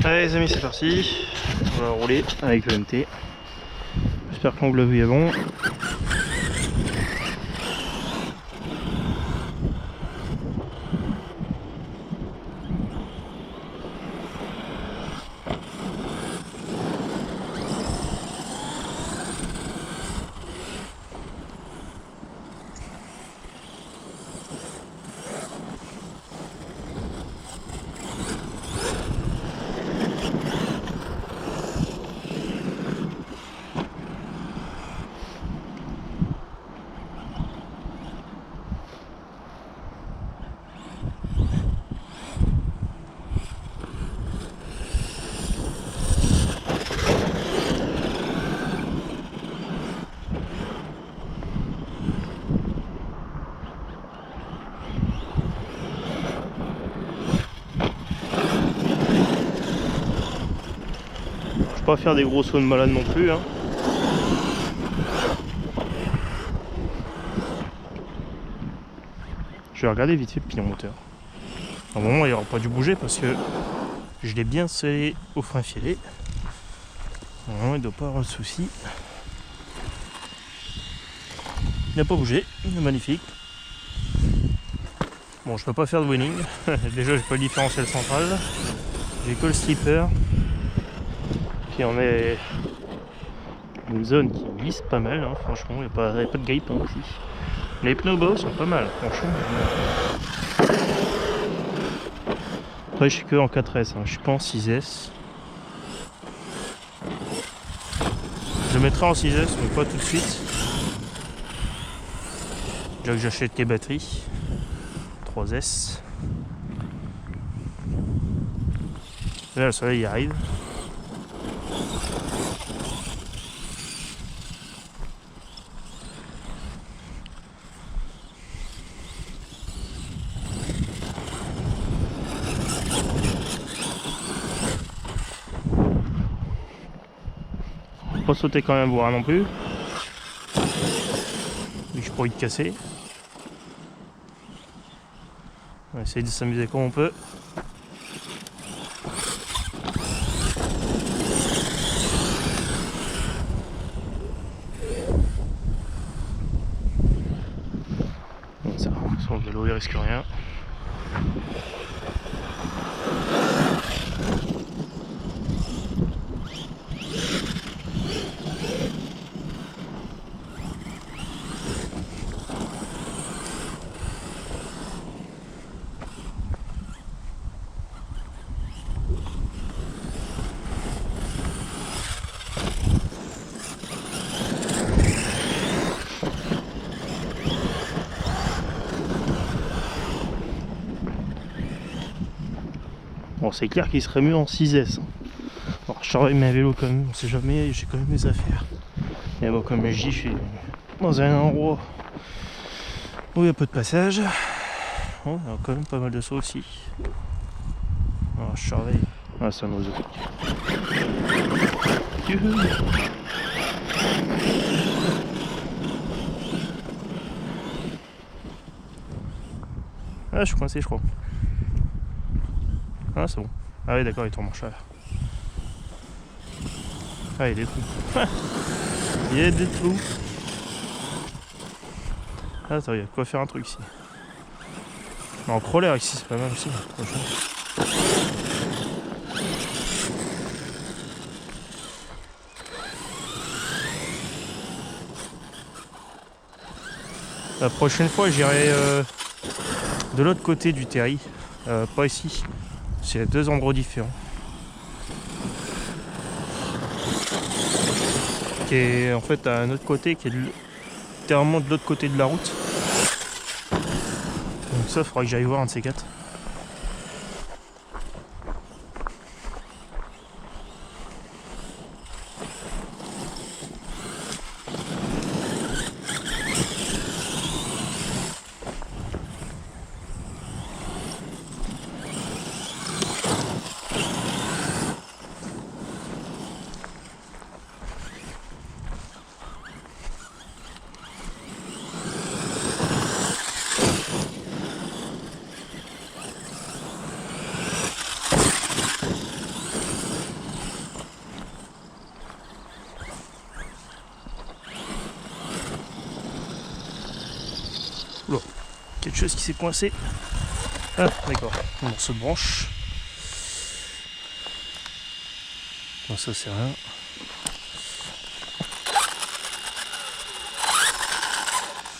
Allez les amis, c'est parti. On va rouler avec le MT. J'espère que l'angle de vue est bon. Pas faire des gros sauts de malade non plus hein. Je vais regarder vite fait le pignon moteur. À un moment il n'aura pas dû bouger parce que je l'ai bien scellé au frein filé. Normalement il ne doit pas avoir de soucis. Il n'a pas bougé, magnifique. Bon, je peux pas faire de winning. Déjà j'ai pas le différentiel central. J'ai que le stripper. Puis on est une zone qui glisse pas mal, hein, franchement, il n'y a pas de grippe hein, ici. Les pneus bas sont pas mal, franchement. Après je suis que en 4S, hein, je suis pas en 6S. Je le mettrai en 6S, mais pas tout de suite. Déjà que j'achète les batteries. 3S. Là le soleil y arrive. Pas sauter quand même voir non plus. Mais je pourrais te casser. On va essayer de s'amuser comme on peut. Bon, ça, sur le vélo il risque rien. Bon, c'est clair qu'il serait mieux en 6S. Alors, je surveille mes vélos quand même, on sait jamais, j'ai quand même mes affaires. Et bon, comme je dis, je suis dans un endroit où il y a peu de passage. Bon, il y a quand même pas mal de sauts aussi. Alors, je surveille. Ah, c'est un oiseau. Youhou. Ah, je suis coincé, je crois. Ah, c'est bon. Ah oui, d'accord, il tourne en marche arrière. Ah, il y a des trous. Il y a des trous. Ah, attends, il y a de quoi faire un truc ici. En crawler ici, c'est pas mal aussi. La prochaine fois, j'irai de l'autre côté du terri. Pas ici. C'est deux endroits différents. Qui est en fait à un autre côté, qui est littéralement de l'autre côté de la route. Donc ça, il faudra que j'aille voir un de ces quatre. chose qui s'est coincé. Ah, d'accord, un morceau de branche. Bon, ça c'est rien.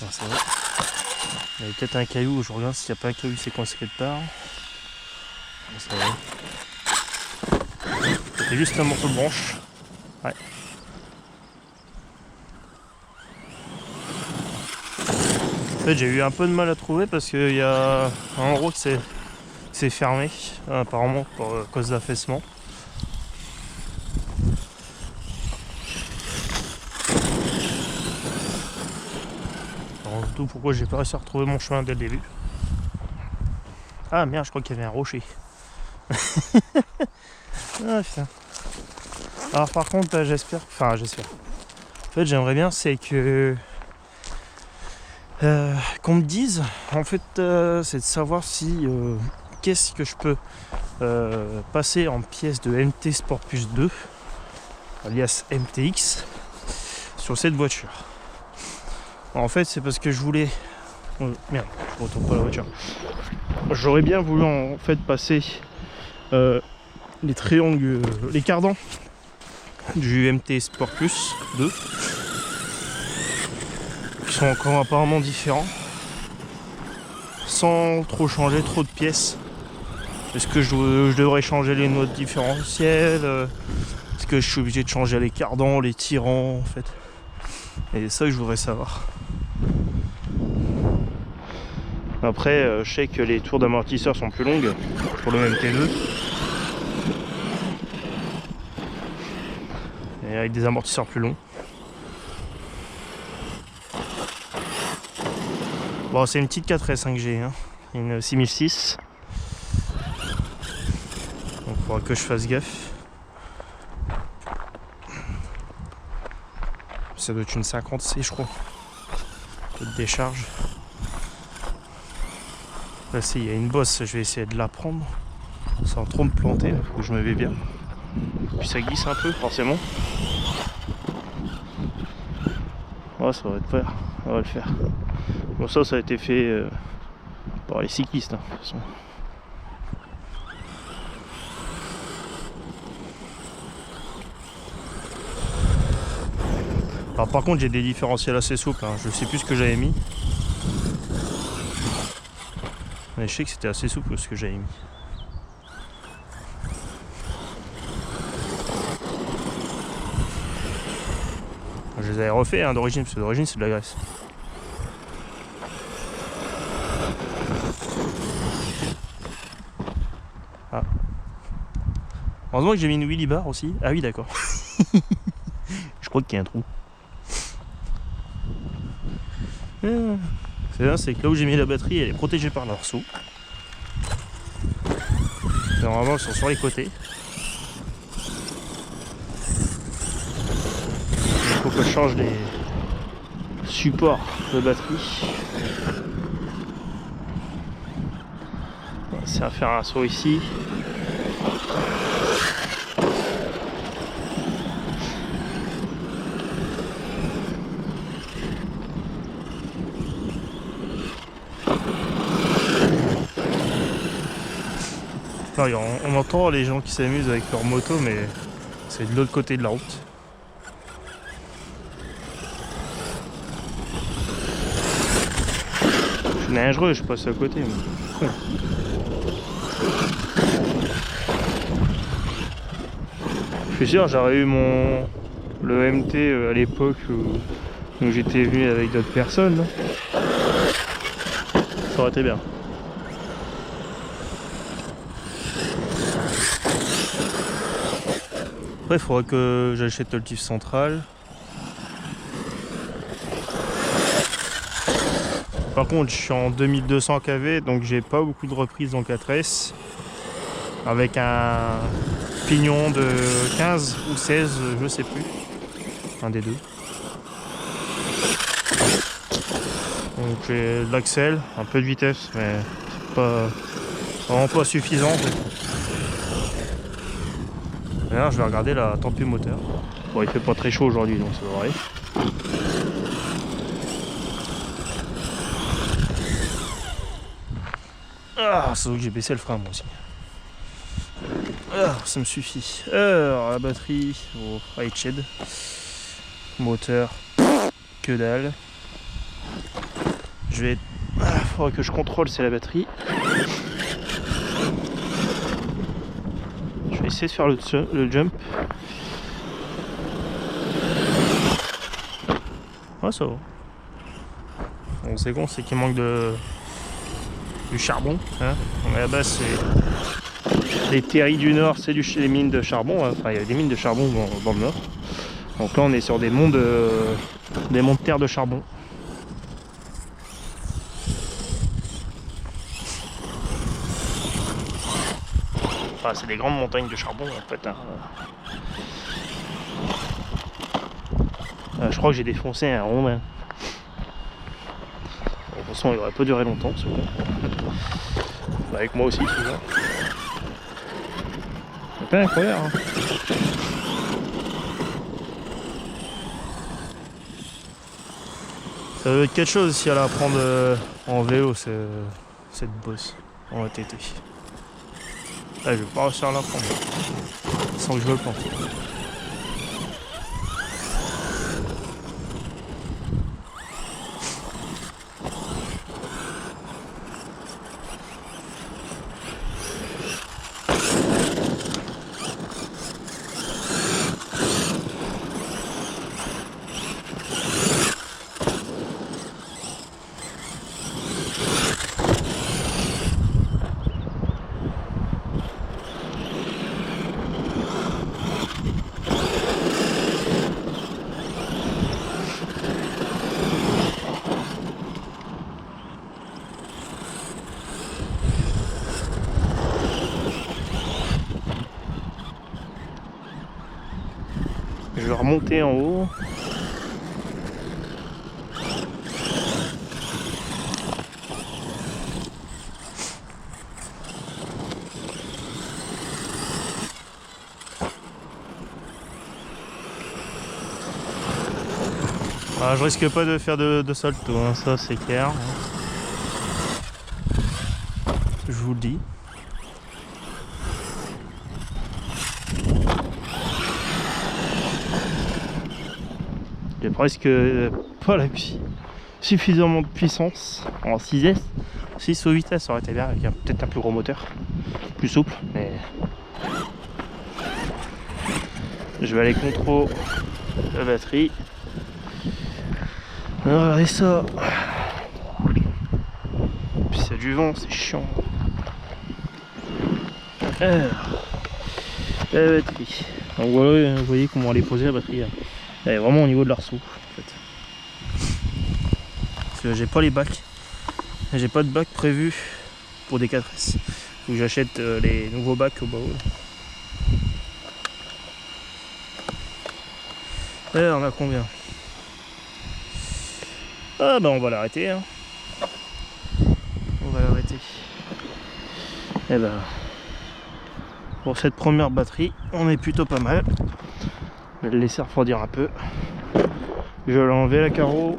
Non, ça va. Il y avait peut-être un caillou, je regarde s'il n'y a pas un caillou qui s'est coincé quelque part. Non, ça va. C'était juste un morceau de branche. Ouais. En fait, j'ai eu un peu de mal à trouver parce qu'il y a un endroit qui s'est fermé, apparemment pour cause d'affaissement. Tout pourquoi j'ai pas réussi à retrouver mon chemin dès le début. Ah merde, je crois qu'il y avait un rocher. Ah putain. Alors par contre, j'espère. En fait, j'aimerais bien, c'est que qu'on me dise, en fait, c'est de savoir si qu'est-ce que je peux passer en pièce de MT Sport Plus 2, alias MTX, sur cette voiture. En fait, c'est parce que je voulais. Oh, merde, je retourne pas la voiture. J'aurais bien voulu en fait passer les triangles, les cardans du MT Sport Plus 2, qui sont encore apparemment différents, sans trop changer trop de pièces. Est-ce que je devrais changer les notes différentielles? Est-ce que je suis obligé de changer les cardans, les tirants en fait? Et c'est ça que je voudrais savoir. Après, je sais que les tours d'amortisseurs sont plus longues pour le MT2. Et avec des amortisseurs plus longs. Bon, c'est une petite 4S que j'ai, hein. Une 6006. Donc il faudra que je fasse gaffe. Ça doit être une 50C, je crois. Peu de décharge. Là, il y a une bosse, je vais essayer de la prendre sans trop me planter, il faut que je me vais bien. Puis ça glisse un peu, forcément. Ouais, ça va être faire, ça va le faire. Bon, ça a été fait par les cyclistes, hein, de toute façon. Alors par contre, j'ai des différentiels assez souples, hein. Je sais plus ce que j'avais mis. Mais je sais que c'était assez souple ce que j'avais mis. Je les avais refaits, hein, d'origine, parce que d'origine c'est de la graisse. Ah. Heureusement que j'ai mis une wheelie bar aussi. Ah oui, d'accord. Je crois qu'il y a un trou. C'est bien, c'est que là où j'ai mis la batterie, elle est protégée par l'arceau. Normalement, elles sont sur les côtés. Il faut que je change les supports de batterie. C'est à faire un saut ici. Non, on entend les gens qui s'amusent avec leur moto, mais c'est de l'autre côté de la route. Je suis dangereux, je passe à côté. Mais... Je suis sûr, j'aurais eu le MT à l'époque où j'étais venu avec d'autres personnes. Là. Ça aurait été bien. Après, il faudrait que j'achète le tif central. Par contre, je suis en 2200 kV, donc j'ai pas beaucoup de reprises en 4S. Avec un pignon de 15 ou 16, je sais plus. Un des deux. Donc j'ai de l'axel, un peu de vitesse, mais c'est pas vraiment pas suffisant. En fait. D'ailleurs, je vais regarder la température moteur. Bon, il fait pas très chaud aujourd'hui, donc ça va aller. Ah, c'est donc que j'ai baissé le frein moi aussi. Ah, ça me suffit. Alors, la batterie, oh, Rightshed. Moteur, que dalle. Je vais. Ah, faudrait que je contrôle, c'est la batterie. Je vais essayer de faire le jump. Ouais, ça va. Donc c'est con, c'est qu'il manque du charbon. Hein. À la base, c'est les terris du nord, c'est les mines de charbon. Hein. Enfin, il y a des mines de charbon dans le nord. Donc là, on est sur des monts de terre de charbon. Enfin, c'est des grandes montagnes de charbon en fait. Hein. Je crois que j'ai défoncé un rond. De toute façon, il aurait pas duré longtemps, c'est bon. Bah, avec moi aussi, tu vois. C'est pas incroyable. Hein. Ça veut être quelque chose si elle a à prendre en vélo, cette bosse en VTT. Là, je vais pas réussir à la prendre sans que je le pense. Je vais remonter en haut. Ah, je risque pas de faire de salto, hein, ça c'est clair. Je vous le dis. J'ai presque pas suffisamment de puissance en 6S. 6 ou 8S ça aurait été bien avec peut-être un plus gros moteur, plus souple, mais je vais aller contrôler la batterie. Alors, regardez ça. Puis c'est du vent, c'est chiant. Alors, la batterie. Donc voilà, vous voyez comment elle est posée la batterie. Là. Elle est vraiment au niveau de l'arceau en fait. Parce que j'ai pas les bacs. J'ai pas de bac prévu pour des 4S. Faut que j'achète les nouveaux bacs au baou. Alors on a combien? Ah bah on va l'arrêter. Hein. On va l'arrêter. Et ben pour cette première batterie, on est plutôt pas mal. Je vais le laisser refroidir un peu. Je vais enlever la carreau.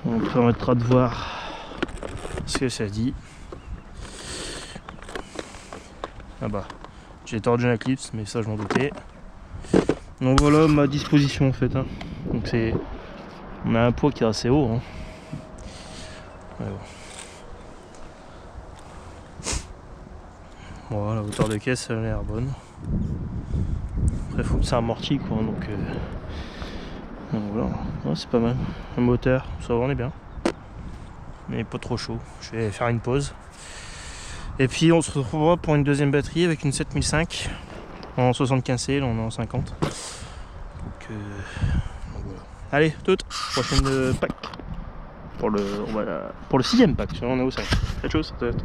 On permettra de voir ce que ça dit. Ah bah, j'ai tordu un clips, mais ça je m'en doutais. Donc voilà ma disposition en fait. Hein. Donc c'est, on a un poids qui est assez haut. Hein. Bon. Voilà, la hauteur de caisse elle a l'air bonne. Après faut que ça amortit quoi. Donc voilà, ouais, c'est pas mal. Le moteur, ça va, on est bien. Mais pas trop chaud. Je vais faire une pause. Et puis on se retrouvera pour une deuxième batterie avec une 7005 en 75C, là on est en 50. Donc voilà. Allez, toute prochaine pack. Pour le 6ème pack, on est où ça? Quelque chose, ça doit être.